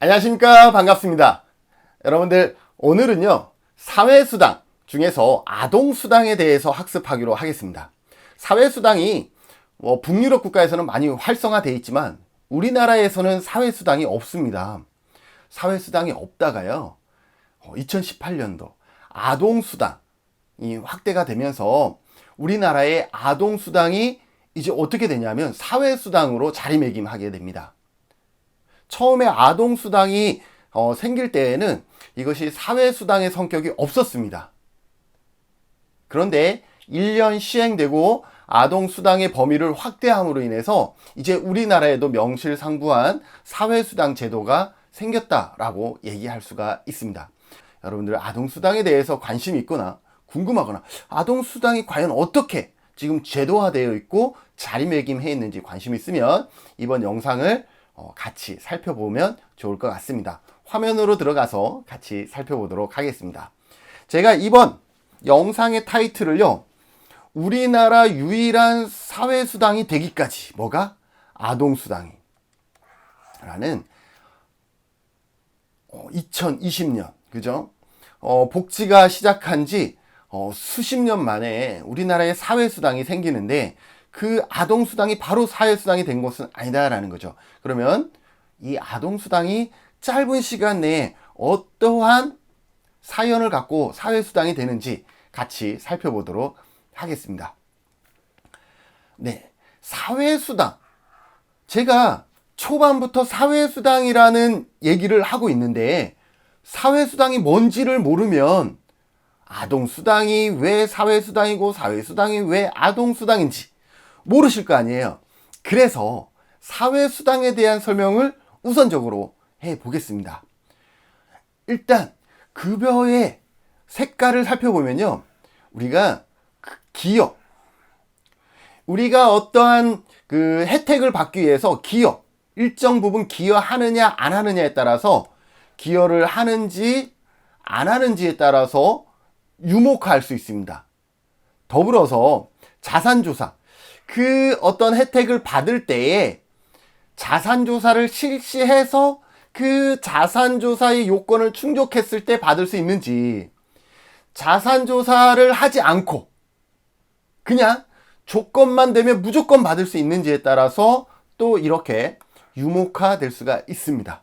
안녕하십니까. 반갑습니다. 여러분들, 오늘은요, 사회수당 중에서 아동수당에 대해서 학습하기로 하겠습니다. 사회수당이 북유럽 국가에서는 많이 활성화되어 있지만 우리나라에서는 사회수당이 없습니다. 사회수당이 없다가요, 2018년도 아동수당이 확대가 되면서 우리나라의 아동수당이 이제 어떻게 되냐면 사회수당으로 자리매김하게 됩니다. 처음에 아동수당이 생길 때에는 이것이 사회수당의 성격이 없었습니다. 그런데 1년 시행되고 아동수당의 범위를 확대함으로 인해서 이제 우리나라에도 명실상부한 사회수당 제도가 생겼다라고 얘기할 수가 있습니다. 여러분들 아동수당에 대해서 관심이 있거나 궁금하거나 아동수당이 과연 어떻게 지금 제도화되어 있고 자리매김해 있는지 관심 있으면 이번 영상을 같이 살펴보면 좋을 것 같습니다. 화면으로 들어가서 같이 살펴보도록 하겠습니다. 제가 이번 영상의 타이틀을요, 우리나라 유일한 사회수당이 되기까지, 뭐가? 아동수당이 라는 2020년, 그죠? 복지가 시작한 지 수십 년 만에 우리나라에 사회수당이 생기는데 그 아동수당이 바로 사회수당이 된 것은 아니다라는 거죠. 그러면 이 아동수당이 짧은 시간 내에 어떠한 사연을 갖고 사회수당이 되는지 같이 살펴보도록 하겠습니다. 네, 사회수당. 제가 초반부터 사회수당이라는 얘기를 하고 있는데 사회수당이 뭔지를 모르면 아동수당이 왜 사회수당이고 사회수당이 왜 아동수당인지 모르실 거 아니에요. 그래서 사회수당에 대한 설명을 우선적으로 해 보겠습니다. 일단 급여의 색깔을 살펴보면요, 우리가 기업, 우리가 어떠한 그 혜택을 받기 위해서 기여, 일정 부분 기여하느냐 안 하느냐에 따라서 기여를 하는지 안 하는지에 따라서 유목할 수 있습니다. 더불어서 자산조사, 그 어떤 혜택을 받을 때에 자산조사를 실시해서 그 자산조사의 요건을 충족했을 때 받을 수 있는지, 자산조사를 하지 않고 그냥 조건만 되면 무조건 받을 수 있는지에 따라서 또 이렇게 유목화될 수가 있습니다.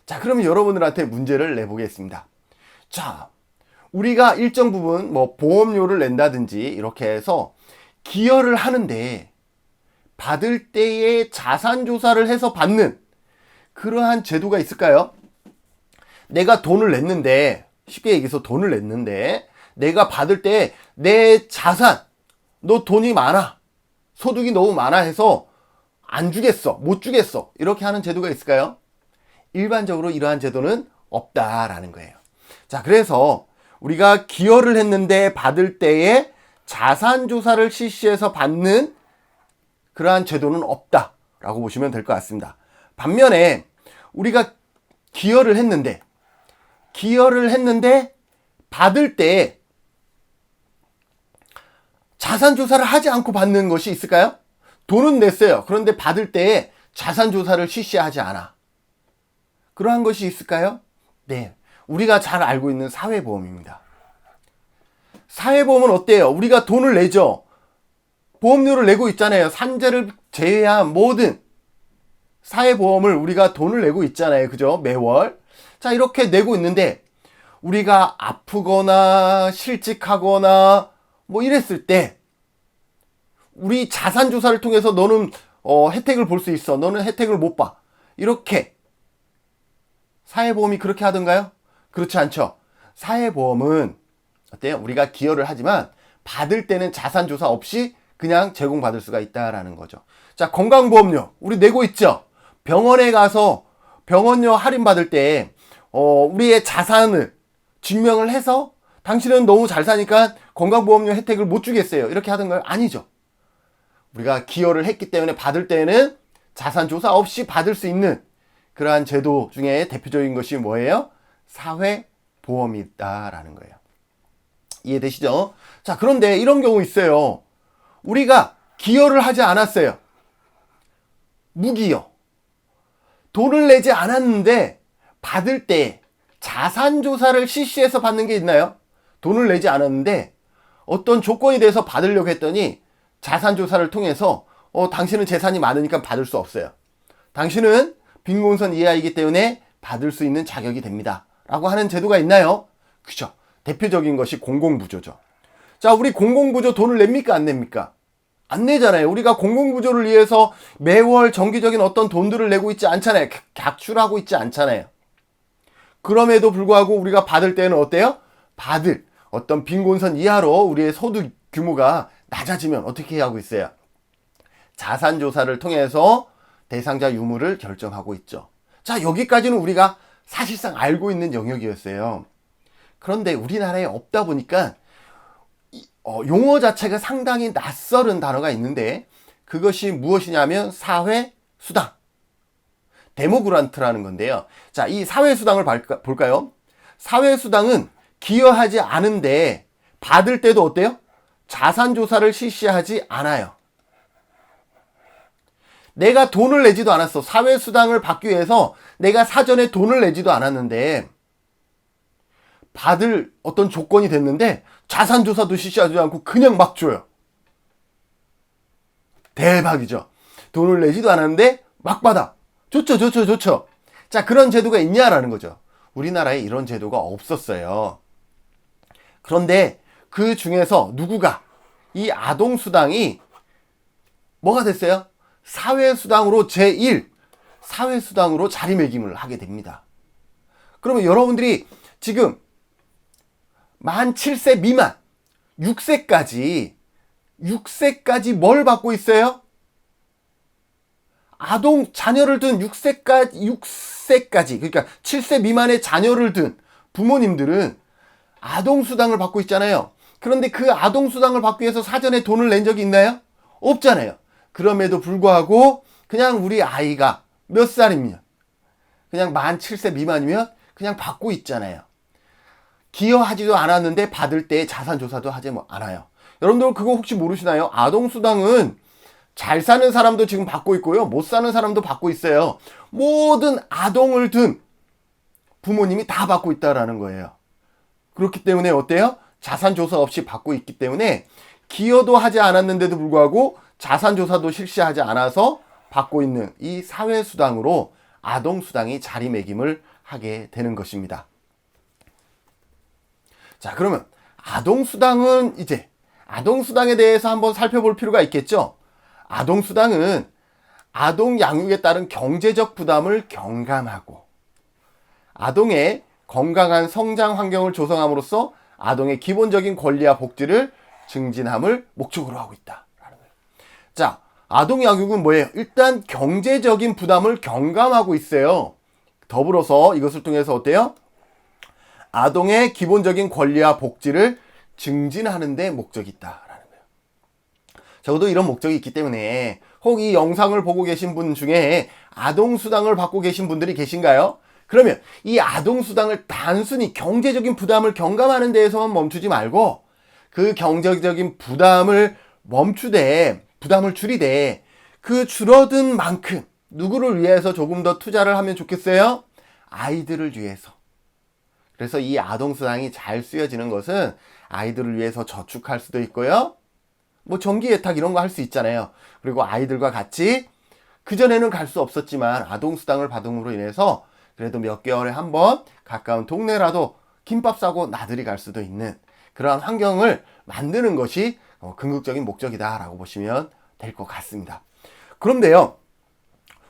자, 그러면 여러분들한테 문제를 내보겠습니다. 자, 우리가 일정 부분 보험료를 낸다든지 이렇게 해서 기여를 하는데 받을 때에 자산조사를 해서 받는 그러한 제도가 있을까요? 내가 돈을 냈는데, 쉽게 얘기해서 돈을 냈는데 내가 받을 때 내 자산, 너 돈이 많아, 소득이 너무 많아 해서 안 주겠어, 못 주겠어, 이렇게 하는 제도가 있을까요? 일반적으로 이러한 제도는 없다라는 거예요. 자, 그래서 우리가 기여를 했는데 받을 때에 자산조사를 실시해서 받는 그러한 제도는 없다라고 보시면 될 것 같습니다. 반면에 우리가 기여를 했는데 받을 때 자산조사를 하지 않고 받는 것이 있을까요? 돈은 냈어요. 그런데 받을 때에 자산조사를 실시하지 않아. 그러한 것이 있을까요? 네, 우리가 잘 알고 있는 사회보험입니다. 사회보험은 어때요? 우리가 돈을 내죠. 보험료를 내고 있잖아요. 산재를 제외한 모든 사회보험을 우리가 돈을 내고 있잖아요. 그죠? 매월. 자, 이렇게 내고 있는데 우리가 아프거나 실직하거나 이랬을 때 우리 자산조사를 통해서 너는 혜택을 볼 수 있어, 너는 혜택을 못 봐, 이렇게 사회보험이 그렇게 하던가요? 그렇지 않죠. 사회보험은 어때요? 우리가 기여를 하지만 받을 때는 자산조사 없이 그냥 제공받을 수가 있다라는 거죠. 자, 건강보험료 우리 내고 있죠. 병원에 가서 병원료 할인받을 때 우리의 자산을 증명을 해서 당신은 너무 잘 사니까 건강보험료 혜택을 못 주겠어요, 이렇게 하던가요? 아니죠. 우리가 기여를 했기 때문에 받을 때는 자산조사 없이 받을 수 있는 그러한 제도 중에 대표적인 것이 뭐예요? 사회보험이다라는 거예요. 이해되시죠? 자, 그런데 이런 경우 있어요. 우리가 기여를 하지 않았어요. 무기여. 돈을 내지 않았는데 받을 때 자산조사를 실시해서 받는 게 있나요? 돈을 내지 않았는데 어떤 조건이 돼서 받으려고 했더니 자산조사를 통해서 당신은 재산이 많으니까 받을 수 없어요. 당신은 빈곤선 이하이기 때문에 받을 수 있는 자격이 됩니다. 라고 하는 제도가 있나요? 그죠. 대표적인 것이 공공부조죠. 자, 우리 공공부조 돈을 냅니까? 안 냅니까? 안 내잖아요. 우리가 공공부조를 위해서 매월 정기적인 어떤 돈들을 내고 있지 않잖아요. 각출하고 있지 않잖아요. 그럼에도 불구하고 우리가 받을 때는 어때요? 받을 어떤 빈곤선 이하로 우리의 소득 규모가 낮아지면 어떻게 하고 있어요? 자산조사를 통해서 대상자 유무를 결정하고 있죠. 자, 여기까지는 우리가 사실상 알고 있는 영역이었어요. 그런데 우리나라에 없다 보니까 용어 자체가 상당히 낯설은 단어가 있는데 그것이 무엇이냐면 사회수당, 데모그란트라는 건데요. 자, 이 사회수당을 볼까요? 사회수당은 기여하지 않은데 받을 때도 어때요? 자산조사를 실시하지 않아요. 내가 돈을 내지도 않았어. 사회수당을 받기 위해서 내가 사전에 돈을 내지도 않았는데 받을 어떤 조건이 됐는데 자산조사도 실시하지 않고 그냥 막 줘요. 대박이죠. 돈을 내지도 않았는데 막 받아. 좋죠. 자, 그런 제도가 있냐라는 거죠. 우리나라에 이런 제도가 없었어요. 그런데 그 중에서 누구가 이 아동수당이 뭐가 됐어요? 사회수당으로 제1 사회수당으로 자리매김을 하게 됩니다. 그러면 여러분들이 지금 만 7세 미만 6세까지 뭘 받고 있어요? 아동 자녀를 둔 6세까지 그러니까 7세 미만의 자녀를 둔 부모님들은 아동수당을 받고 있잖아요. 그런데 그 아동수당을 받기 위해서 사전에 돈을 낸 적이 있나요? 없잖아요. 그럼에도 불구하고 그냥 우리 아이가 몇 살이면 그냥 만 7세 미만이면 그냥 받고 있잖아요. 기여하지도 않았는데 받을 때 자산조사도 하지 않아요. 여러분들 그거 혹시 모르시나요? 아동수당은 잘 사는 사람도 지금 받고 있고요. 못 사는 사람도 받고 있어요. 모든 아동을 둔 부모님이 다 받고 있다라는 거예요. 그렇기 때문에 어때요? 자산조사 없이 받고 있기 때문에 기여도 하지 않았는데도 불구하고 자산조사도 실시하지 않아서 받고 있는 이 사회수당으로 아동수당이 자리매김을 하게 되는 것입니다. 자, 그러면 아동수당은 이제 아동수당에 대해서 한번 살펴볼 필요가 있겠죠. 아동수당은 아동 양육에 따른 경제적 부담을 경감하고 아동의 건강한 성장 환경을 조성함으로써 아동의 기본적인 권리와 복지를 증진함을 목적으로 하고 있다. 자, 아동 양육은 뭐예요? 일단 경제적인 부담을 경감하고 있어요. 더불어서 이것을 통해서 어때요? 아동의 기본적인 권리와 복지를 증진하는 데 목적이 있다라는 거예요. 적어도 이런 목적이 있기 때문에 혹 이 영상을 보고 계신 분 중에 아동수당을 받고 계신 분들이 계신가요? 그러면 이 아동수당을 단순히 경제적인 부담을 경감하는 데에서만 멈추지 말고 그 경제적인 부담을 부담을 줄이되 그 줄어든 만큼 누구를 위해서 조금 더 투자를 하면 좋겠어요? 아이들을 위해서. 그래서 이 아동수당이 잘 쓰여지는 것은 아이들을 위해서 저축할 수도 있고요. 뭐 전기예탁 이런 거 할 수 있잖아요. 그리고 아이들과 같이 그전에는 갈 수 없었지만 아동수당을 받음으로 인해서 그래도 몇 개월에 한 번 가까운 동네라도 김밥 싸고 나들이 갈 수도 있는 그러한 환경을 만드는 것이 궁극적인 목적이다라고 보시면 될 것 같습니다. 그런데요,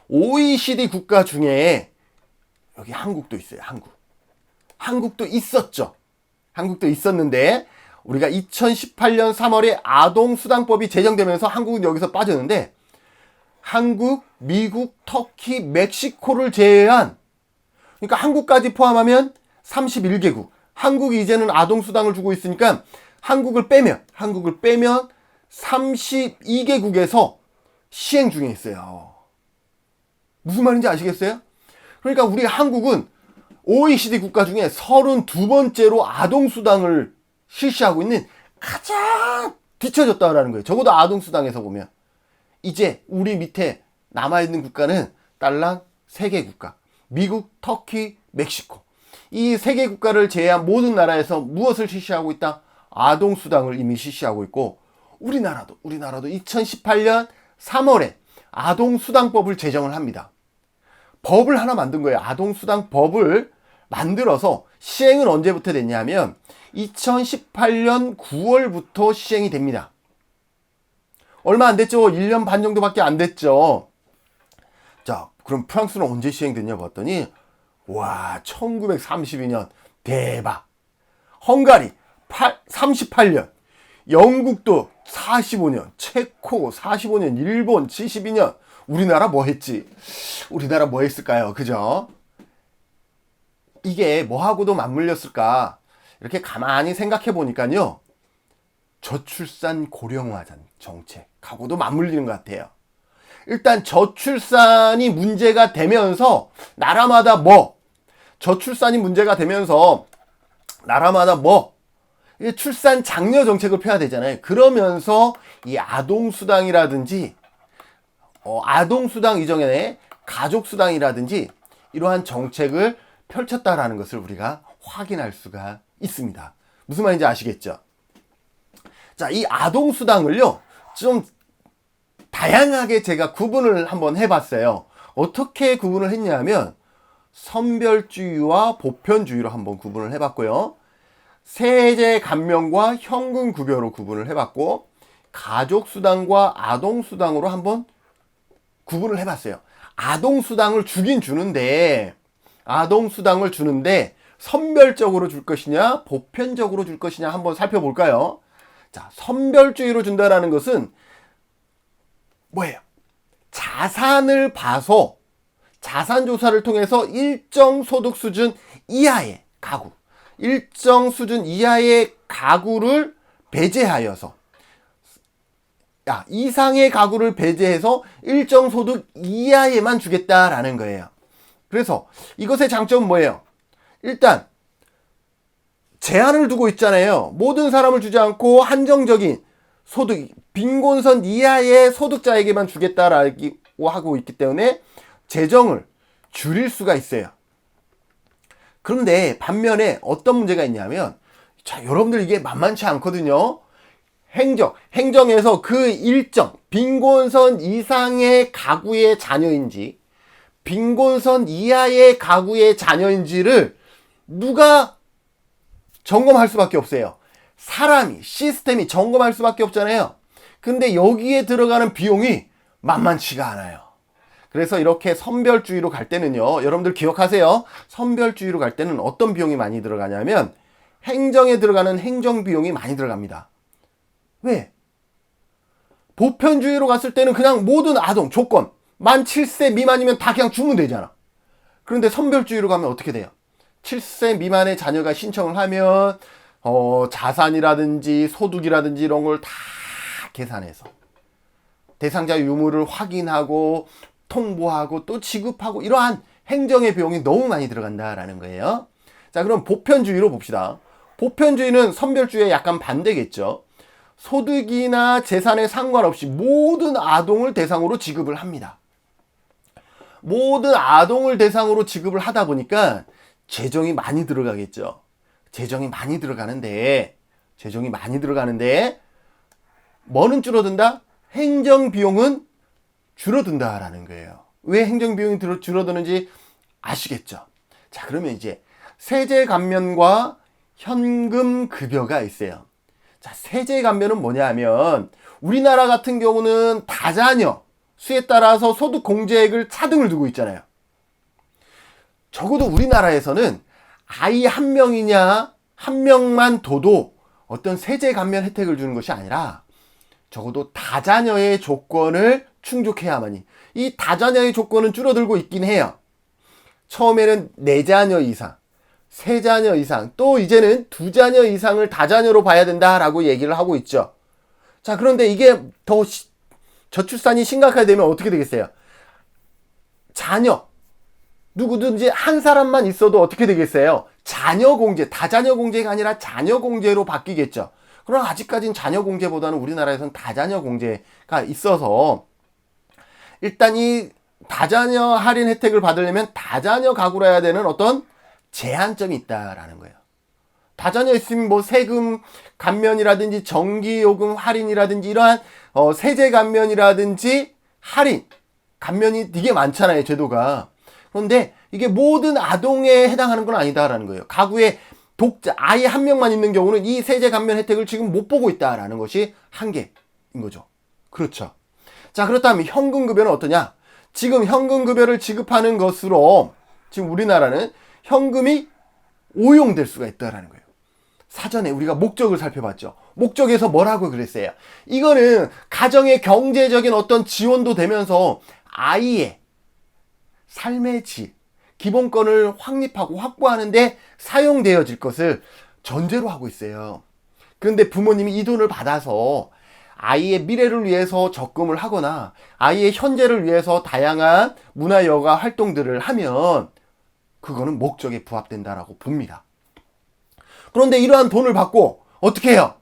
OECD 국가 중에 여기 한국도 있어요. 한국도 있었죠. 한국도 있었는데 우리가 2018년 3월에 아동수당법이 제정되면서 한국은 여기서 빠졌는데 한국, 미국, 터키, 멕시코를 제외한 그러니까 한국까지 포함하면 31개국. 한국이 이제는 아동수당을 주고 있으니까 한국을 빼면 32개국에서 시행 중에 있어요. 무슨 말인지 아시겠어요? 그러니까 우리 한국은 OECD 국가 중에 32번째로 아동수당을 실시하고 있는 가장 뒤처졌다라는 거예요. 적어도 아동수당에서 보면. 이제 우리 밑에 남아있는 국가는 딸랑 3개 국가. 미국, 터키, 멕시코. 이 세 개 국가를 제외한 모든 나라에서 무엇을 실시하고 있다? 아동수당을 이미 실시하고 있고, 우리나라도 2018년 3월에 아동수당법을 제정을 합니다. 법을 하나 만든 거예요. 아동수당법을 만들어서 시행은 언제부터 됐냐면 2018년 9월부터 시행이 됩니다. 얼마 안 됐죠? 1년 반 정도밖에 안 됐죠. 자, 그럼 프랑스는 언제 시행됐냐 봤더니 와, 1932년. 대박. 헝가리 38년. 영국도 45년. 체코 45년. 일본 72년. 우리나라 뭐 했지? 우리나라 뭐 했을까요? 그죠? 이게 뭐하고도 맞물렸을까? 이렇게 가만히 생각해 보니까요. 저출산 고령화 정책하고도 맞물리는 것 같아요. 일단 저출산이 문제가 되면서 나라마다 저출산이 문제가 되면서 나라마다 출산 장려 정책을 펴야 되잖아요. 그러면서 이 아동수당이라든지 아동수당 이전에 가족수당이라든지 이러한 정책을 펼쳤다라는 것을 우리가 확인할 수가 있습니다. 무슨 말인지 아시겠죠? 자, 이 아동수당을요, 좀 다양하게 제가 구분을 한번 해봤어요. 어떻게 구분을 했냐면, 선별주의와 보편주의로 한번 구분을 해봤고요. 세제 감면과 현금 급여로 구분을 해봤고, 가족수당과 아동수당으로 한번 구분을 해봤어요. 아동수당을 아동수당을 주는데, 선별적으로 줄 것이냐, 보편적으로 줄 것이냐 한번 살펴볼까요? 자, 선별주의로 준다라는 것은 뭐예요? 자산을 봐서 자산조사를 통해서 일정 소득 수준 이하의 가구를 배제하여서 이상의 가구를 배제해서 일정 소득 이하에만 주겠다라는 거예요. 그래서 이것의 장점은 뭐예요? 일단 제한을 두고 있잖아요. 모든 사람을 주지 않고 한정적인 소득, 빈곤선 이하의 소득자에게만 주겠다라고 하고 있기 때문에 재정을 줄일 수가 있어요. 그런데 반면에 어떤 문제가 있냐면, 자, 여러분들 이게 만만치 않거든요. 행정에서 그 일정, 빈곤선 이상의 가구의 자녀인지, 빈곤선 이하의 가구의 자녀인지를 누가 점검할 수밖에 없어요. 시스템이 점검할 수밖에 없잖아요. 근데 여기에 들어가는 비용이 만만치가 않아요. 그래서 이렇게 선별주의로 갈 때는요, 여러분들 기억하세요. 선별주의로 갈 때는 어떤 비용이 많이 들어가냐면 행정에 들어가는 행정 비용이 많이 들어갑니다. 왜? 보편주의로 갔을 때는 그냥 모든 아동 조건 만 7세 미만이면 다 그냥 주면 되잖아. 그런데 선별주의로 가면 어떻게 돼요? 7세 미만의 자녀가 신청을 하면 자산이라든지 소득이라든지 이런 걸 다 계산해서 대상자 유무를 확인하고 통보하고 또 지급하고 이러한 행정의 비용이 너무 많이 들어간다라는 거예요. 자, 그럼 보편주의로 봅시다. 보편주의는 선별주의에 약간 반대겠죠. 소득이나 재산에 상관없이 모든 아동을 대상으로 지급을 합니다. 모든 아동을 대상으로 지급을 하다 보니까 재정이 많이 들어가겠죠. 재정이 많이 들어가는데 뭐는 줄어든다? 행정 비용은 줄어든다라는 거예요. 왜 행정 비용이 줄어드는지 아시겠죠? 자, 그러면 이제 세제 감면과 현금 급여가 있어요. 자, 세제 감면은 뭐냐면 우리나라 같은 경우는 다자녀 수에 따라서 소득 공제액을 차등을 두고 있잖아요. 적어도 우리나라에서는 아이 한 명만 둬도 어떤 세제 감면 혜택을 주는 것이 아니라 적어도 다자녀의 조건을 충족해야만이, 이 다자녀의 조건은 줄어들고 있긴 해요. 처음에는 4자녀 이상, 3자녀 이상, 또 이제는 2자녀 이상을 다자녀로 봐야 된다라고 얘기를 하고 있죠. 자, 그런데 이게 더 저출산이 심각하게 되면 어떻게 되겠어요? 자녀, 누구든지 한 사람만 있어도 어떻게 되겠어요? 자녀 공제, 다자녀 공제가 아니라 자녀 공제로 바뀌겠죠. 그러나 아직까지는 자녀 공제보다는 우리나라에서는 다자녀 공제가 있어서 일단 이 다자녀 할인 혜택을 받으려면 다자녀 가구로 해야 되는 어떤 제한점이 있다라는 거예요. 다자녀 있으면 뭐 세금 감면이라든지 전기요금 할인이라든지 이러한 세제 감면이라든지 할인 감면이 되게 많잖아요, 제도가. 그런데 이게 모든 아동에 해당하는 건 아니다라는 거예요. 가구에 독자 아예 한 명만 있는 경우는 이 세제 감면 혜택을 지금 못 보고 있다라는 것이 한계인 거죠. 그렇죠. 자, 그렇다면 현금급여는 어떠냐? 지금 현금급여를 지급하는 것으로 지금 우리나라는 현금이 오용될 수가 있다라는 거예요. 사전에 우리가 목적을 살펴봤죠. 목적에서 뭐라고 그랬어요? 이거는 가정의 경제적인 어떤 지원도 되면서 아이의 삶의 질, 기본권을 확립하고 확보하는데 사용되어질 것을 전제로 하고 있어요. 그런데 부모님이 이 돈을 받아서 아이의 미래를 위해서 적금을 하거나 아이의 현재를 위해서 다양한 문화여가 활동들을 하면 그거는 목적에 부합된다라고 봅니다. 그런데 이러한 돈을 받고 어떻게 해요?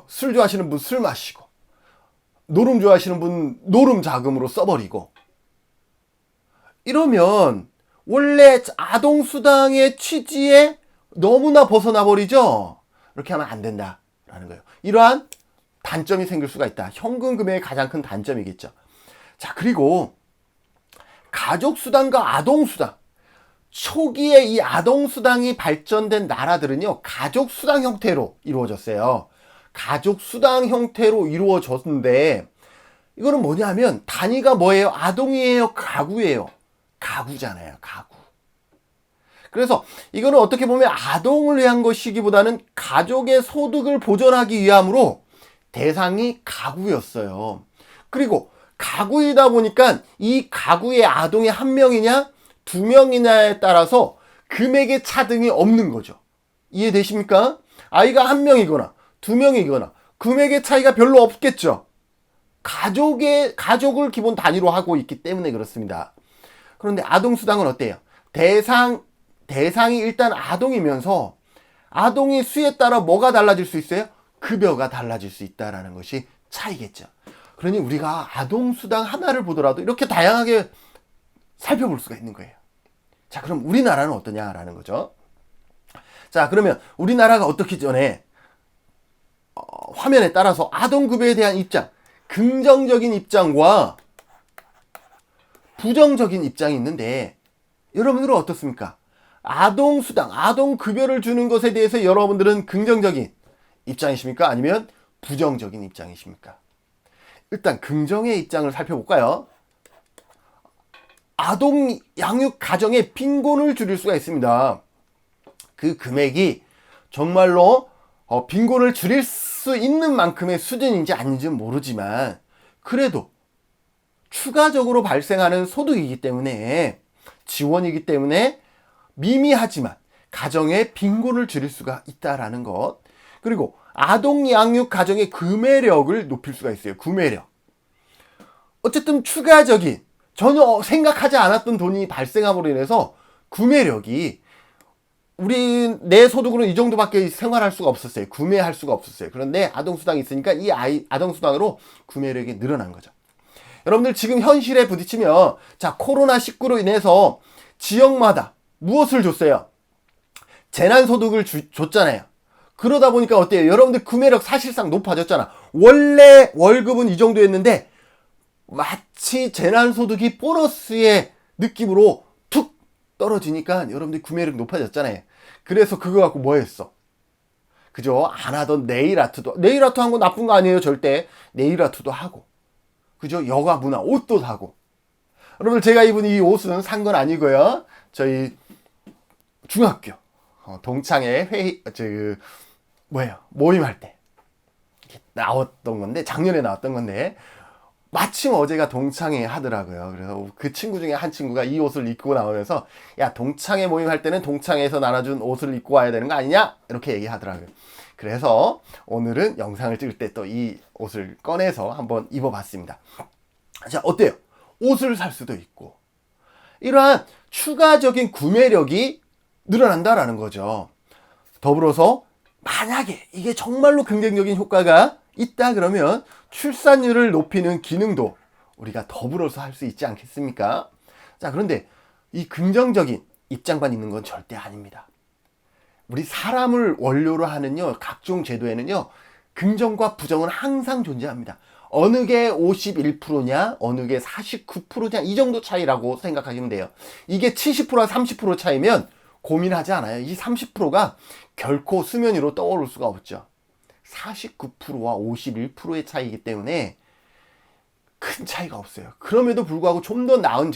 술 좋아하시는 분 술 마시고, 노름 좋아하시는 분 노름 자금으로 써버리고, 이러면 원래 아동수당의 취지에 너무나 벗어나 버리죠? 이렇게 하면 안 된다라는 거예요. 이러한 단점이 생길 수가 있다. 현금 금액의 가장 큰 단점이겠죠. 자, 그리고 가족수당과 아동수당. 초기에 이 아동수당이 발전된 나라들은요, 가족수당 형태로 이루어졌어요. 가족수당 형태로 이루어졌는데, 이거는 뭐냐면, 단위가 뭐예요? 아동이에요? 가구예요? 가구잖아요, 가구. 그래서 이거는 어떻게 보면 아동을 위한 것이기보다는 가족의 소득을 보전하기 위함으로 대상이 가구였어요. 그리고 가구이다 보니까 이 가구의 아동이 한 명이냐, 두 명이냐에 따라서 금액의 차등이 없는 거죠. 이해되십니까? 아이가 한 명이거나 두 명이거나 금액의 차이가 별로 없겠죠. 가족을 기본 단위로 하고 있기 때문에 그렇습니다. 그런데 아동수당은 어때요? 대상이 일단 아동이면서 아동이 수에 따라 뭐가 달라질 수 있어요? 급여가 달라질 수 있다는 것이 차이겠죠. 그러니 우리가 아동수당 하나를 보더라도 이렇게 다양하게 살펴볼 수가 있는 거예요. 자, 그럼 우리나라는 어떠냐라는 거죠. 자, 그러면 우리나라가 어떻게 전에 화면에 따라서 아동급여에 대한 입장, 긍정적인 입장과 부정적인 입장이 있는데 여러분들은 어떻습니까? 아동수당, 아동급여를 주는 것에 대해서 여러분들은 긍정적인 입장이십니까? 아니면 부정적인 입장이십니까? 일단 긍정의 입장을 살펴볼까요? 아동 양육 가정의 빈곤을 줄일 수가 있습니다. 그 금액이 정말로 빈곤을 줄일 수 있는 만큼의 수준인지 아닌지는 모르지만 그래도 추가적으로 발생하는 소득이기 때문에 지원이기 때문에 미미하지만 가정의 빈곤을 줄일 수가 있다라는 것. 그리고 아동 양육 가정의 구매력을 높일 수가 있어요. 구매력. 어쨌든 추가적인 전혀 생각하지 않았던 돈이 발생함으로 인해서 구매력이 내 소득으로는 이 정도밖에 생활할 수가 없었어요. 구매할 수가 없었어요. 그런데 아동수당이 있으니까 이 아동수당으로 구매력이 늘어난 거죠. 여러분들 지금 현실에 부딪히면 자, 코로나19로 인해서 지역마다 무엇을 줬어요? 재난소득을 줬잖아요. 그러다 보니까 어때요? 여러분들 구매력 사실상 높아졌잖아. 원래 월급은 이 정도였는데 마치 재난소득이 보너스의 느낌으로 툭 떨어지니까 여러분들 구매력 높아졌잖아요. 그래서 그거 갖고 뭐 했어? 그죠? 안 하던 네일 아트 한 거 나쁜 거 아니에요, 절대. 네일 아트도 하고. 그죠? 여가 문화, 옷도 사고. 여러분들 제가 입은 이 옷은 산 건 아니고요. 저희 중학교 동창회 모임할 때 나왔던 건데, 작년에 나왔던 건데 마침 어제가 동창회 하더라고요. 그래서 그 친구 중에 한 친구가 이 옷을 입고 나오면서 야, 동창회 모임할 때는 동창회에서 나눠준 옷을 입고 와야 되는 거 아니냐? 이렇게 얘기하더라고요. 그래서 오늘은 영상을 찍을 때 또 이 옷을 꺼내서 한번 입어봤습니다. 자, 어때요? 옷을 살 수도 있고 이러한 추가적인 구매력이 늘어난다라는 거죠. 더불어서 만약에 이게 정말로 긍정적인 효과가 있다 그러면 출산율을 높이는 기능도 우리가 더불어서 할 수 있지 않겠습니까? 자, 그런데 이 긍정적인 입장만 있는 건 절대 아닙니다. 우리 사람을 원료로 하는요, 각종 제도에는요, 긍정과 부정은 항상 존재합니다. 어느 게 51%냐, 어느 게 49%냐, 이 정도 차이라고 생각하시면 돼요. 이게 70%와 30% 차이면 고민하지 않아요. 이 30%가 결코 수면 위로 떠오를 수가 없죠. 49%와 51%의 차이이기 때문에 큰 차이가 없어요. 그럼에도 불구하고 좀 더 나은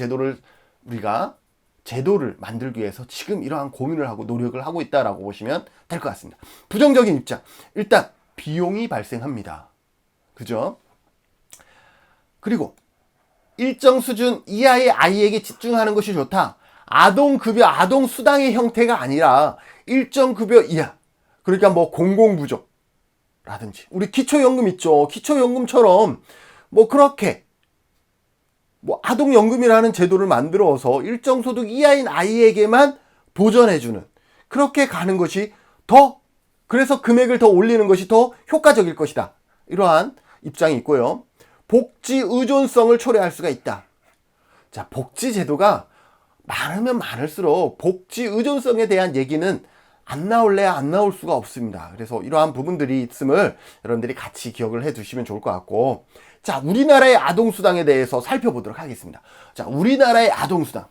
우리가 제도를 만들기 위해서 지금 이러한 고민을 하고 노력을 하고 있다라고 보시면 될 것 같습니다. 부정적인 입장. 일단 비용이 발생합니다. 그죠? 그리고 일정 수준 이하의 아이에게 집중하는 것이 좋다. 아동급여, 아동수당의 형태가 아니라 일정 급여 이하. 그러니까 뭐 공공부조라든지 우리 기초연금 있죠. 기초연금처럼 뭐 그렇게 뭐 아동연금이라는 제도를 만들어서 일정 소득 이하인 아이에게만 보전해주는 그렇게 가는 것이 그래서 금액을 더 올리는 것이 더 효과적일 것이다. 이러한 입장이 있고요. 복지 의존성을 초래할 수가 있다. 자, 복지 제도가 많으면 많을수록 복지 의존성에 대한 얘기는 안 나올래야 안 나올 수가 없습니다. 그래서 이러한 부분들이 있음을 여러분들이 같이 기억을 해 두시면 좋을 것 같고, 자, 우리나라의 아동수당에 대해서 살펴보도록 하겠습니다. 자, 우리나라의 아동수당.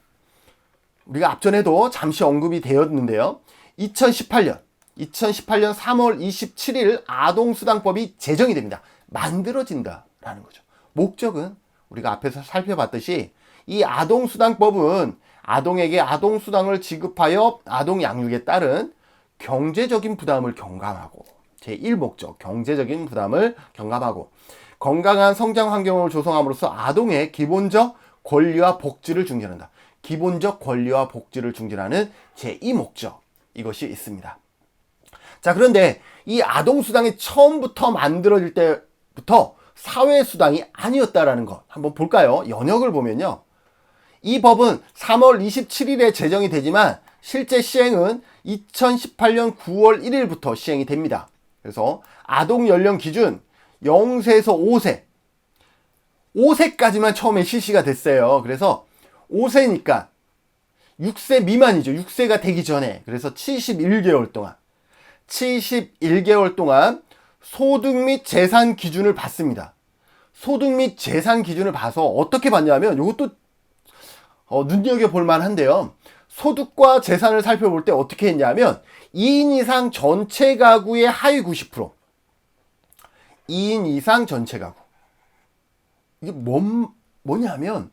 우리가 앞전에도 잠시 언급이 되었는데요. 2018년 3월 27일 아동수당법이 제정이 됩니다. 만들어진다라는 거죠. 목적은 우리가 앞에서 살펴봤듯이 이 아동수당법은 아동에게 아동수당을 지급하여 아동 양육에 따른 경제적인 부담을 경감하고, 제1목적 경제적인 부담을 경감하고 건강한 성장 환경을 조성함으로써 아동의 기본적 권리와 복지를 증진한다. 기본적 권리와 복지를 증진하는 제2목적, 이것이 있습니다. 자, 그런데 이 아동수당이 처음부터 만들어질 때부터 사회수당이 아니었다라는 것 한번 볼까요? 연역을 보면요. 이 법은 3월 27일에 제정이 되지만 실제 시행은 2018년 9월 1일부터 시행이 됩니다. 그래서 아동 연령 기준 0세에서 5세까지만 처음에 실시가 됐어요. 그래서 5세니까 6세 미만이죠. 6세가 되기 전에. 그래서 71개월 동안 소득 및 재산 기준을 받습니다. 소득 및 재산 기준을 봐서 어떻게 받냐면 이것도 눈여겨볼 만한데요. 소득과 재산을 살펴볼 때 어떻게 했냐면 2인 이상 전체 가구의 하위 90%, 2인 이상 전체 가구. 이게 뭐냐면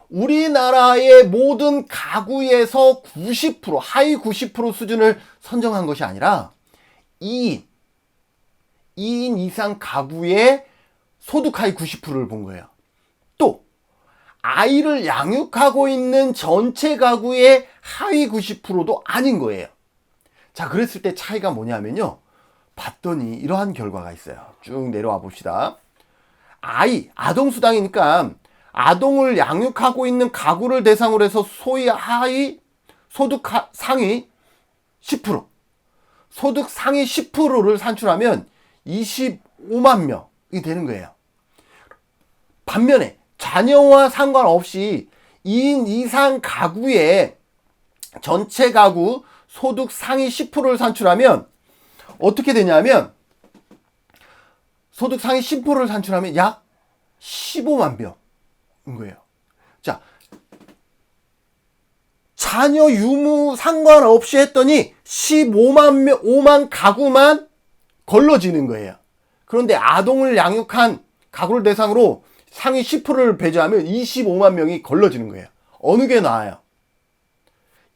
우리나라의 모든 가구에서 90%, 하위 90% 수준을 선정한 것이 아니라 2인 이상 가구의 소득 하위 90%를 본 거예요. 또 아이를 양육하고 있는 전체 가구의 하위 90%도 아닌 거예요. 자, 그랬을 때 차이가 뭐냐면요. 봤더니 이러한 결과가 있어요. 쭉 내려와 봅시다. 아동수당이니까 아동을 양육하고 있는 가구를 대상으로 해서 소위 소득 상위 10%, 소득 상위 10%를 산출하면 25만 명이 되는 거예요. 반면에 자녀와 상관없이 2인 이상 가구의 전체 가구 소득 상위 10%를 산출하면 어떻게 되냐면 소득 상위 10%를 산출하면 약 15만 명인 거예요. 자, 자녀 유무 상관없이 했더니 5만 가구만 걸러지는 거예요. 그런데 아동을 양육한 가구를 대상으로 상위 10%를 배제하면 25만 명이 걸러지는 거예요. 어느 게 나아요?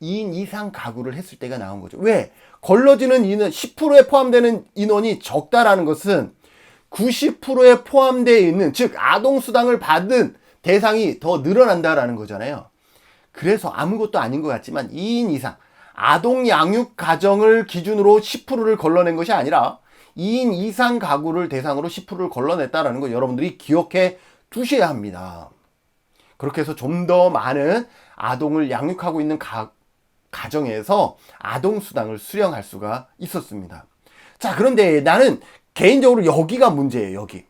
2인 이상 가구를 했을 때가 나온 거죠. 왜? 걸러지는 인원, 10%에 포함되는 인원이 적다라는 것은 90%에 포함되어 있는, 즉 아동수당을 받은 대상이 더 늘어난다라는 거잖아요. 그래서 아무것도 아닌 것 같지만 2인 이상 아동 양육 가정을 기준으로 10%를 걸러낸 것이 아니라 2인 이상 가구를 대상으로 10%를 걸러냈다라는 거 여러분들이 기억해 두셔야 합니다. 그렇게 해서 좀 더 많은 아동을 양육하고 있는 가정에서 아동수당을 수령할 수가 있었습니다. 자, 그런데 나는 개인적으로 여기가 문제예요. 여기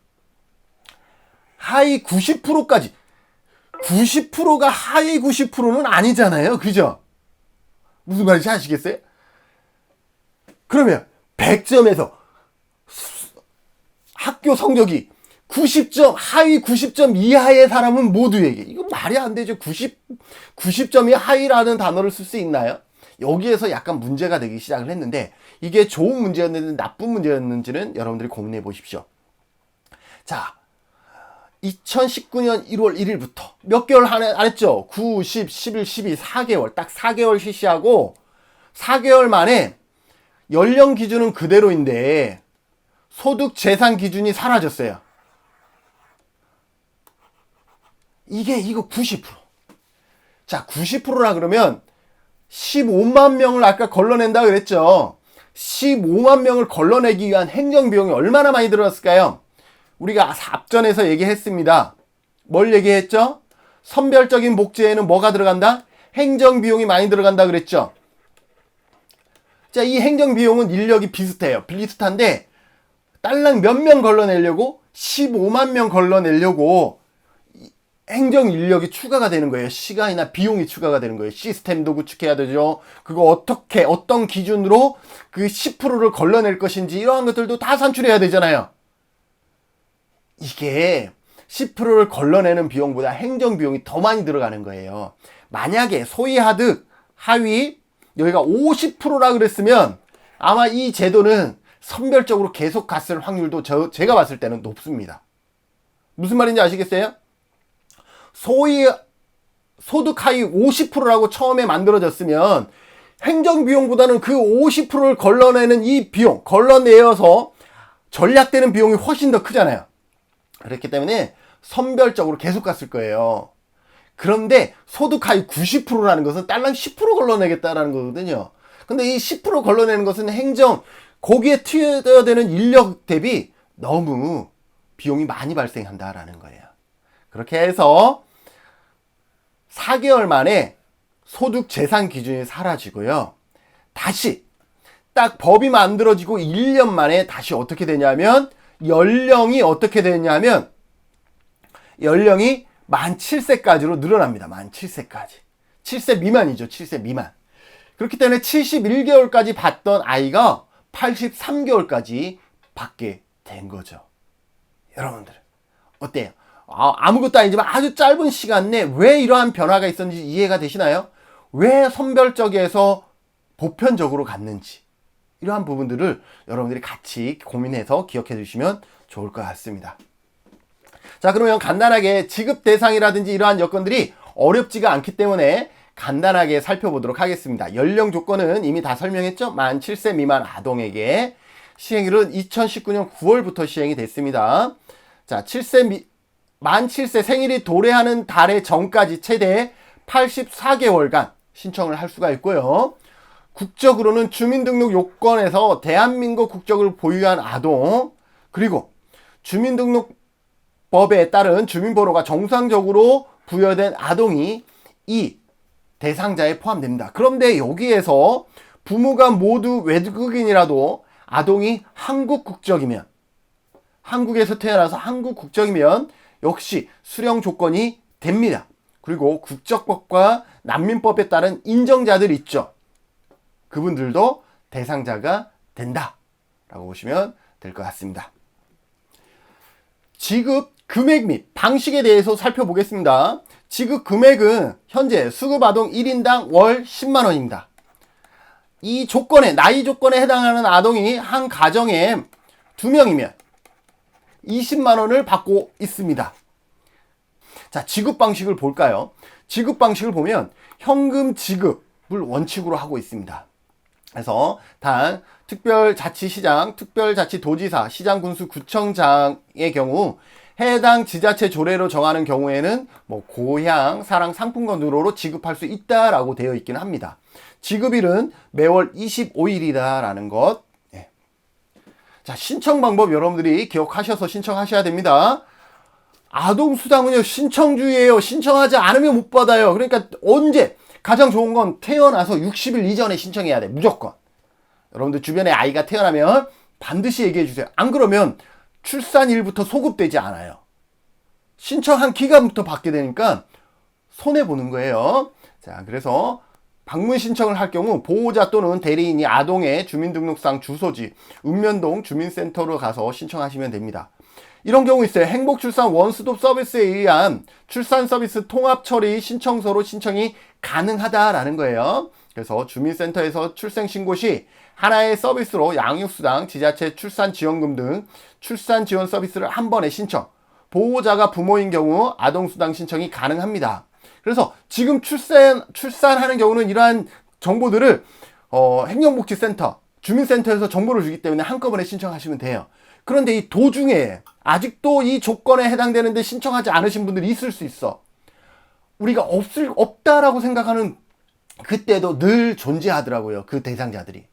하위 90%까지 90%가 하위 90%는 아니잖아요. 그죠? 무슨 말인지 아시겠어요? 그러면 100점에서 학교 성적이 90점, 하위 90점 이하의 사람은 모두에게. 이거 말이 안 되죠. 90점이 하위라는 단어를 쓸 수 있나요? 여기에서 약간 문제가 되기 시작을 했는데, 이게 좋은 문제였는지 나쁜 문제였는지는 여러분들이 고민해 보십시오. 자, 2019년 1월 1일부터 몇 개월 안 했죠? 9, 10, 11, 12, 4개월. 딱 4개월 실시하고 4개월 만에 연령 기준은 그대로인데 소득 재산 기준이 사라졌어요. 이거 90%. 자, 90%라 그러면 15만 명을 아까 걸러낸다 그랬죠. 15만 명을 걸러내기 위한 행정비용이 얼마나 많이 들어갔을까요? 우리가 앞전에서 얘기했습니다. 뭘 얘기했죠? 선별적인 복지에는 뭐가 들어간다? 행정비용이 많이 들어간다 그랬죠. 자, 이 행정비용은 인력이 비슷해요. 비슷한데 딸랑 몇 명 걸러내려고 15만 명 걸러내려고 행정 인력이 추가가 되는 거예요. 시간이나 비용이 추가가 되는 거예요. 시스템도 구축해야 되죠. 그거 어떤 기준으로 그 10%를 걸러낼 것인지 이러한 것들도 다 산출해야 되잖아요. 이게 10%를 걸러내는 비용보다 행정 비용이 더 많이 들어가는 거예요. 만약에 소위 하듯 하위 여기가 50%라 그랬으면 아마 이 제도는 선별적으로 계속 갔을 확률도 제가 봤을 때는 높습니다. 무슨 말인지 아시겠어요? 소위 소득 하위 50%라고 처음에 만들어졌으면 행정비용보다는 그 50%를 걸러내는 이 비용, 걸러내어서 전략되는 비용이 훨씬 더 크잖아요. 그렇기 때문에 선별적으로 계속 갔을 거예요. 그런데 소득 하위 90%라는 것은 딸랑 10% 걸러내겠다라는 거거든요. 근데 이 10% 걸러내는 것은 행정, 거기에 투여되어야 되는 인력 대비 너무 비용이 많이 발생한다라는 거예요. 그렇게 해서 4개월 만에 소득 재산 기준이 사라지고요. 다시 딱 법이 만들어지고 1년 만에 다시 어떻게 되냐면 연령이 어떻게 되냐면 연령이 만 7세까지로 늘어납니다. 만 7세까지. 7세 미만이죠. 7세 미만. 그렇기 때문에 71개월까지 받던 아이가 83개월까지 받게 된 거죠. 여러분들 어때요? 아무것도 아니지만 아주 짧은 시간 내에 왜 이러한 변화가 있었는지 이해가 되시나요? 왜 선별적에서 보편적으로 갔는지 이러한 부분들을 여러분들이 같이 고민해서 기억해 주시면 좋을 것 같습니다. 자, 그러면 간단하게 지급 대상이라든지 이러한 여건들이 어렵지가 않기 때문에 간단하게 살펴보도록 하겠습니다. 연령 조건은 이미 다 설명했죠? 만 7세 미만 아동에게 시행일은 2019년 9월부터 시행이 됐습니다. 자, 만 7세 생일이 도래하는 달의 전까지 최대 84개월간 신청을 할 수가 있고요. 국적으로는 주민등록 요건에서 대한민국 국적을 보유한 아동, 그리고 주민등록법에 따른 주민번호가 정상적으로 부여된 아동이 이 대상자에 포함됩니다. 그런데 여기에서 부모가 모두 외국인이라도 아동이 한국 국적이면, 한국에서 태어나서 한국 국적이면 역시 수령 조건이 됩니다. 그리고 국적법과 난민법에 따른 인정자들 있죠. 그분들도 대상자가 된다 라고 보시면 될 것 같습니다. 지급 금액 및 방식에 대해서 살펴보겠습니다. 지급 금액은 현재 수급아동 1인당 월 10만원입니다. 이 조건에, 나이 조건에 해당하는 아동이 한 가정에 2명이면 20만원을 받고 있습니다. 자, 지급 방식을 볼까요? 지급 방식을 보면 현금 지급을 원칙으로 하고 있습니다. 그래서 단 특별자치시장, 특별자치도지사, 시장군수, 구청장의 경우 해당 지자체 조례로 정하는 경우에는 고향, 사랑, 상품권 으로 지급할 수 있다라고 되어 있기는 합니다. 지급일은 매월 25일이다라는 것. 예. 자, 신청 방법 여러분들이 기억하셔서 신청하셔야 됩니다. 아동수당은요, 신청주의예요. 신청하지 않으면 못 받아요. 그러니까 언제? 가장 좋은 건 태어나서 60일 이전에 신청해야 돼. 무조건. 여러분들 주변에 아이가 태어나면 반드시 얘기해 주세요. 안 그러면 출산일부터 소급되지 않아요. 신청한 기간부터 받게 되니까 손해보는 거예요. 자, 그래서 방문 신청을 할 경우 보호자 또는 대리인이 아동의 주민등록상 주소지 읍면동 주민센터로 가서 신청하시면 됩니다. 이런 경우 있어요. 행복출산 원스톱 서비스에 의한 출산 서비스 통합 처리 신청서로 신청이 가능하다라는 거예요. 그래서 주민센터에서 출생 신고 시 하나의 서비스로 양육수당, 지자체 출산지원금 등 출산지원 서비스를 한 번에 신청. 보호자가 부모인 경우 아동수당 신청이 가능합니다. 그래서 지금 출산하는 경우는 이러한 정보들을 행정복지센터, 주민센터에서 정보를 주기 때문에 한꺼번에 신청하시면 돼요. 그런데 이 도중에 아직도 이 조건에 해당되는데 신청하지 않으신 분들이 있을 수 있어. 우리가 없다라고 생각하는 그때도 늘 존재하더라고요. 그 대상자들이.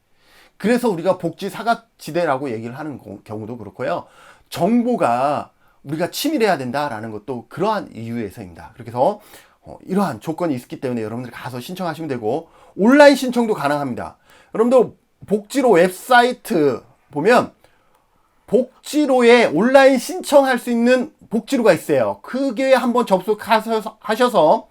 그래서 우리가 복지 사각지대라고 얘기를 하는 경우도 그렇고요. 정보가 우리가 치밀해야 된다라는 것도 그러한 이유에서입니다. 그렇게 해서 이러한 조건이 있기 때문에 여러분들 가서 신청하시면 되고 온라인 신청도 가능합니다. 여러분들 복지로 웹사이트 보면 복지로에 온라인 신청할 수 있는 복지로가 있어요. 그게 한번 접속하셔서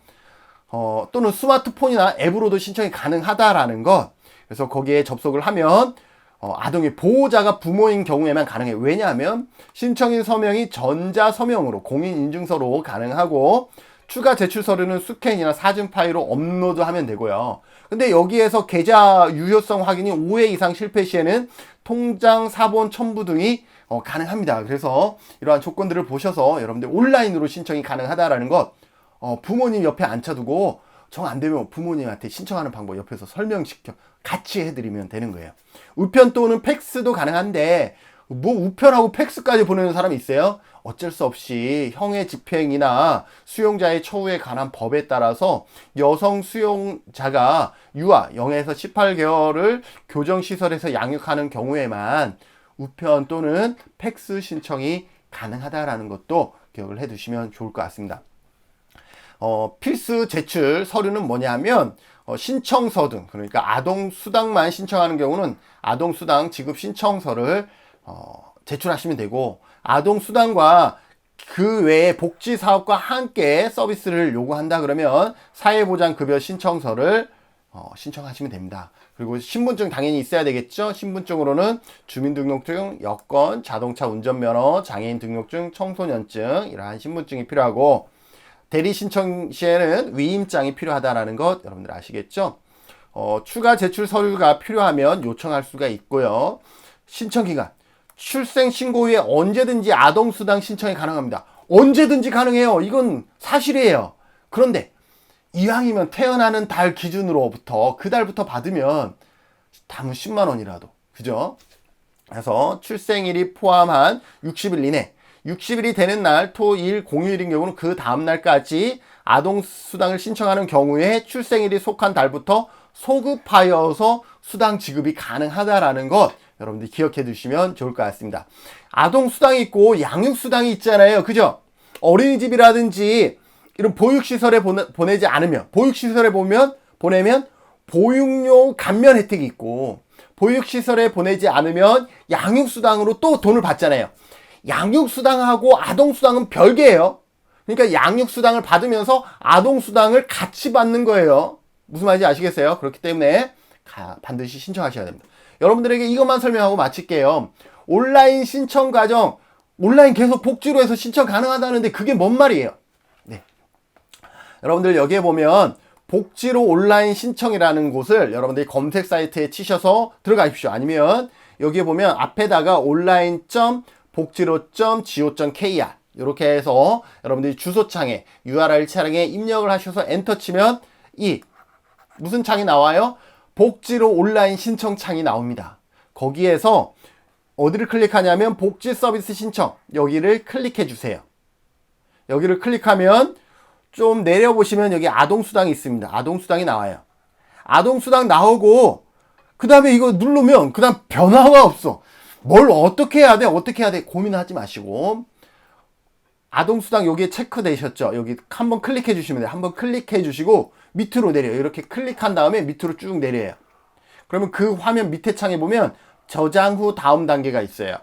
또는 스마트폰이나 앱으로도 신청이 가능하다라는 것. 그래서 거기에 접속을 하면 아동의 보호자가 부모인 경우에만 가능해요. 왜냐하면 신청인 서명이 전자서명으로 공인인증서로 가능하고 추가 제출 서류는 스캔이나 사진 파일로 업로드하면 되고요. 근데 여기에서 계좌 유효성 확인이 5회 이상 실패 시에는 통장 사본 첨부 등이 가능합니다. 그래서 이러한 조건들을 보셔서 여러분들 온라인으로 신청이 가능하다라는 것 부모님 옆에 앉혀두고 정 안 되면 부모님한테 신청하는 방법 옆에서 설명시켜 같이 해드리면 되는 거예요. 우편 또는 팩스도 가능한데 뭐 우편하고 팩스까지 보내는 사람이 있어요? 어쩔 수 없이 형의 집행이나 수용자의 처우에 관한 법에 따라서 여성 수용자가 유아 0에서 18개월을 교정시설에서 양육하는 경우에만 우편 또는 팩스 신청이 가능하다라는 것도 기억을 해 두시면 좋을 것 같습니다. 필수 제출 서류는 뭐냐면 신청서 등, 그러니까 아동수당만 신청하는 경우는 아동수당 지급 신청서를 제출하시면 되고, 아동수당과 그 외에 복지사업과 함께 서비스를 요구한다 그러면 사회보장급여 신청서를 신청하시면 됩니다. 그리고 신분증 당연히 있어야 되겠죠. 신분증으로는 주민등록증, 여권, 자동차 운전면허, 장애인 등록증, 청소년증 이러한 신분증이 필요하고, 대리 신청 시에는 위임장이 필요하다는 것 여러분들 아시겠죠? 추가 제출 서류가 필요하면 요청할 수가 있고요. 신청기간, 출생 신고 후에 언제든지 아동수당 신청이 가능합니다. 언제든지 가능해요. 이건 사실이에요. 그런데 이왕이면 태어나는 달 기준으로부터 그 달부터 받으면 담은 10만 원이라도, 그죠? 그래서 출생일이 포함한 60일 이내, 60일이 되는 날, 토, 일, 공휴일인 경우는 그 다음 날까지 아동수당을 신청하는 경우에 출생일이 속한 달부터 소급하여서 수당 지급이 가능하다라는 것 여러분들 기억해 두시면 좋을 것 같습니다. 아동수당이 있고 양육수당이 있잖아요. 그죠? 어린이집이라든지 이런 보육시설에 보내지 않으면, 보육시설에 보내면 보육료 감면 혜택이 있고, 보육시설에 보내지 않으면 양육수당으로 또 돈을 받잖아요. 양육수당하고 아동수당은 별개예요. 그러니까 양육수당을 받으면서 아동수당을 같이 받는 거예요. 무슨 말인지 아시겠어요? 그렇기 때문에 반드시 신청하셔야 됩니다. 여러분들에게 이것만 설명하고 마칠게요. 온라인 신청 과정, 온라인 계속 복지로 해서 신청 가능하다는데 그게 뭔 말이에요? 네. 여러분들 여기에 보면 복지로 온라인 신청이라는 곳을 여러분들이 검색 사이트에 치셔서 들어가십시오. 아니면 여기에 보면 앞에다가 온라인.복지로.go.kr 이렇게 해서 여러분들이 주소창에 URL 창에 입력을 하셔서 엔터 치면 이 무슨 창이 나와요? 복지로 온라인 신청 창이 나옵니다. 거기에서 어디를 클릭하냐면 복지 서비스 신청, 여기를 클릭해 주세요. 여기를 클릭하면 좀 내려보시면 여기 아동수당이 있습니다. 아동수당이 나와요. 아동수당 나오고 그 다음에 이거 누르면 그 다음 변화가 없어. 뭘 어떻게 해야 돼? 어떻게 해야 돼? 고민하지 마시고 아동수당 여기에 체크되셨죠? 여기 한번 클릭해 주시면 돼요. 한번 클릭해 주시고 밑으로 내려요. 이렇게 클릭한 다음에 밑으로 쭉 내려요. 그러면 그 화면 밑에 창에 보면 저장 후 다음 단계가 있어요.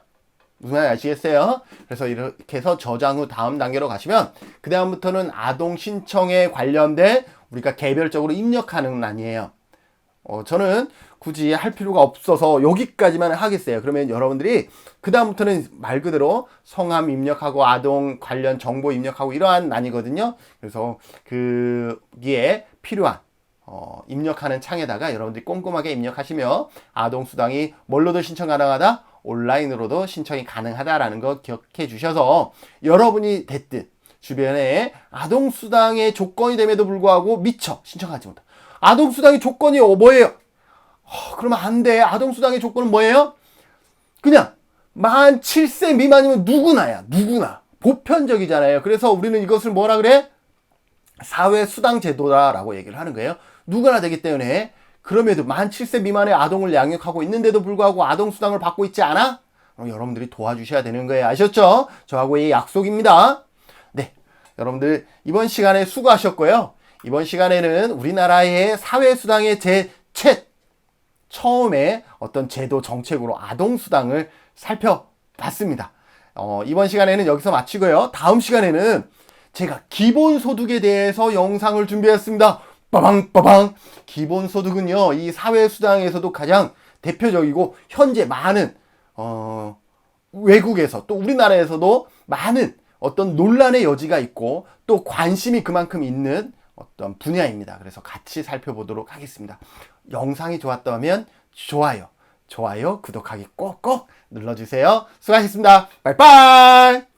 무슨 말인지 아시겠어요? 그래서 이렇게 해서 저장 후 다음 단계로 가시면 그 다음부터는 아동 신청에 관련된 우리가 개별적으로 입력하는 란이에요. 저는 굳이 할 필요가 없어서 여기까지만 하겠어요. 그러면 여러분들이 그 다음부터는 말 그대로 성함 입력하고 아동 관련 정보 입력하고 이러한 란이거든요. 그래서 거기에 필요한 입력하는 창에다가 여러분들이 꼼꼼하게 입력하시며 아동수당이 뭘로도 신청 가능하다? 온라인으로도 신청이 가능하다라는 거 기억해 주셔서 여러분이 됐든 주변에 아동수당의 조건이 됨에도 불구하고 미처 신청하지 못한 아동수당의 조건이 뭐예요? 그러면 안 돼. 아동수당의 조건은 뭐예요? 그냥 만 7세 미만이면 누구나야. 누구나. 보편적이잖아요. 그래서 우리는 이것을 뭐라 그래? 사회수당 제도라고 얘기를 하는 거예요. 누구나 되기 때문에 그럼에도 만 7세 미만의 아동을 양육하고 있는데도 불구하고 아동수당을 받고 있지 않아? 그럼 여러분들이 도와주셔야 되는 거예요. 아셨죠? 저하고의 약속입니다. 네, 여러분들 이번 시간에 수고하셨고요. 이번 시간에는 우리나라의 사회수당의 처음에 어떤 제도 정책으로 아동수당을 살펴봤습니다. 이번 시간에는 여기서 마치고요. 다음 시간에는 제가 기본소득에 대해서 영상을 준비했습니다. 빠방빠방. 기본소득은요, 이 사회수당에서도 가장 대표적이고 현재 많은 외국에서 또 우리나라에서도 많은 어떤 논란의 여지가 있고 또 관심이 그만큼 있는 어떤 분야입니다. 그래서 같이 살펴보도록 하겠습니다. 영상이 좋았다면 좋아요, 구독하기 꼭꼭 눌러주세요. 수고하셨습니다. 빠이빠이.